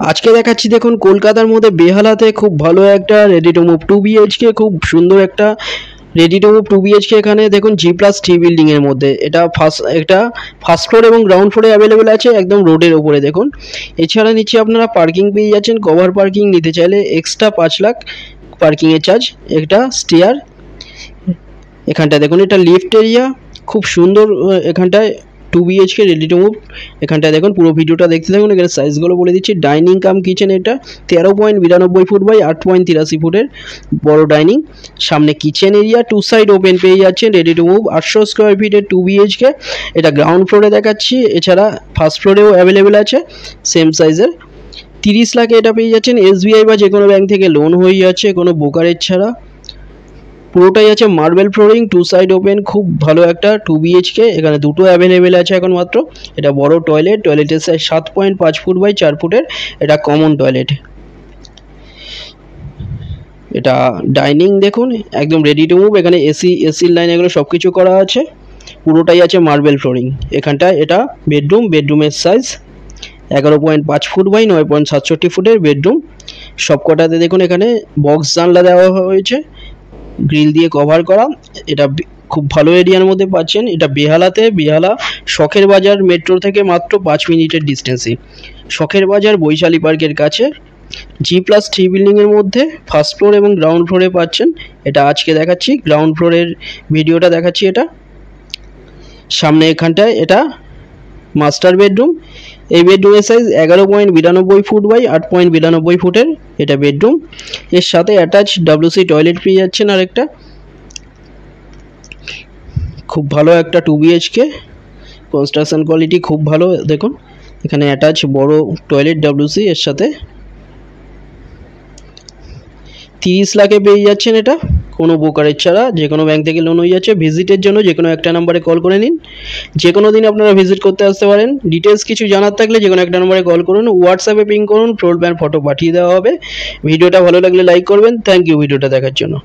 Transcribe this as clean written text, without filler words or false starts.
আজকে দেখাচ্ছি দেখুন কলকাতার মধ্যে বেহালাতে খুব ভালো একটা রেডি টু মুভ 2 BHK, খুব সুন্দর একটা রেডি টু মুভ 2 BHK। এখানে দেখুন G+3 বিল্ডিং এর মধ্যে এটা ফার্স্ট ফ্লোর এবং গ্রাউন্ড ফ্লোরে অ্যাভেলেবেল আছে, একদম রোডের ওপরে দেখুন। এছাড়া নিচে আপনারা পার্কিং পেয়ে যাচ্ছেন, কভার পার্কিং নিতে চাইলে এক্সট্রা 5 লাখ পার্কিং এর চার্জ। একটা স্টেয়ার এখানটায় দেখুন, এটা লিফট এরিয়া, খুব সুন্দর এখানটায় 2 BHK রেডি টু মুভ। এখানটায় দেখুন পুরো ভিডিওটা দেখতে থাকুন, এখানে সাইজগুলো বলে দিচ্ছি। ডাইনিং কাম কিচেন, এটা 13.92 ফুট বাই 8.83 ফুটের বড় ডাইনিং। সামনে কিচেন এরিয়া, 2 সাইড ওপেন পেয়ে যাচ্ছেন, রেডি টু মুভ 800 স্কোয়ার ফিটের 2 BHK। এটা গ্রাউন্ড ফ্লোরে দেখাচ্ছি, এছাড়া ফার্স্ট ফ্লোরেও অ্যাভেলেবেল আছে সেম সাইজের। 30 লাখে এটা পেয়ে যাচ্ছেন SBI বা যে কোনো ব্যাংক থেকে লোন হয়ে যাচ্ছে, কোনো ব্রোকারেজ ছাড়া। পুরোটাই আছে মার্বেল ফ্লোরিং, 2 সাইড ওপেন, খুব ভালো একটা 2 BHK। এখানে দুটো অ্যাভেলেবেল আছে এখন মাত্র। এটা বড় টয়লেটের সাইজ 7.5 ফুট বাই 4 ফুটের, এটা কমন টয়লেট। এটা ডাইনিং দেখুন, একদম রেডি টু মুভ। এখানে এসির লাইন এগুলো সব কিছু করা আছে, পুরোটাই আছে মার্বেল ফ্লোরিং। এখানটায় এটা বেডরুমের সাইজ 11.5 ফুট বাই 9.67 ফুটের বেডরুম। সবকটাতে দেখুন এখানে বক্স জানলা দেওয়া হয়েছে, গ্রিল দিয়ে কভার করা। এটা খুব ভালো এরিয়ার মধ্যে পাচ্ছেন। এটা বেহালা শখের বাজার মেট্রো থেকে মাত্র 5 মিনিটের ডিস্টেন্সে। শখের বাজার বৈশালী পার্কের কাছে G+3 বিল্ডিংয়ের মধ্যে ফার্স্ট ফ্লোর এবং গ্রাউন্ড ফ্লোরে পাচ্ছেন। এটা আজকে দেখাচ্ছি, গ্রাউন্ড ফ্লোরের ভিডিওটা দেখাচ্ছি। এটা সামনে এখানটায় এটা মাস্টার বেডরুম। এই বেডরুমের সাইজ 11.92 ফুট বাই 8.92 ফুটের, এটা বেডরুম। এর সাথে অ্যাটাচ WC টয়লেট পেয়ে যাচ্ছেন আরেকটা। খুব ভালো একটা 2 BHK, কনস্ট্রাকশন কোয়ালিটি খুব ভালো দেখুন। এখানে অ্যাটাচ বড় টয়লেট WC এর সাথে। 30 লাখে পেয়ে যাচ্ছেন এটা, কোনো ব্রোকারেজ ছাড়া, যে কোনো ব্যাংক থেকে লোন হয়ে যাচ্ছে। ভিজিটের জন্য যে কোনো একটা নাম্বারে কল করে নিন, যে কোনো দিন আপনারা ভিজিট করতে আসতে পারেন। ডিটেলস কিছু জানার থাকলে যে কোনো একটা নাম্বারে কল করুন, হোয়াটসঅ্যাপে পিং করুন, ফ্লোর প্ল্যান ফটো পাঠিয়ে দেওয়া হবে। ভিডিওটা ভালো লাগলে লাইক করবেন। থ্যাংক ইউ ভিডিওটা দেখার জন্য।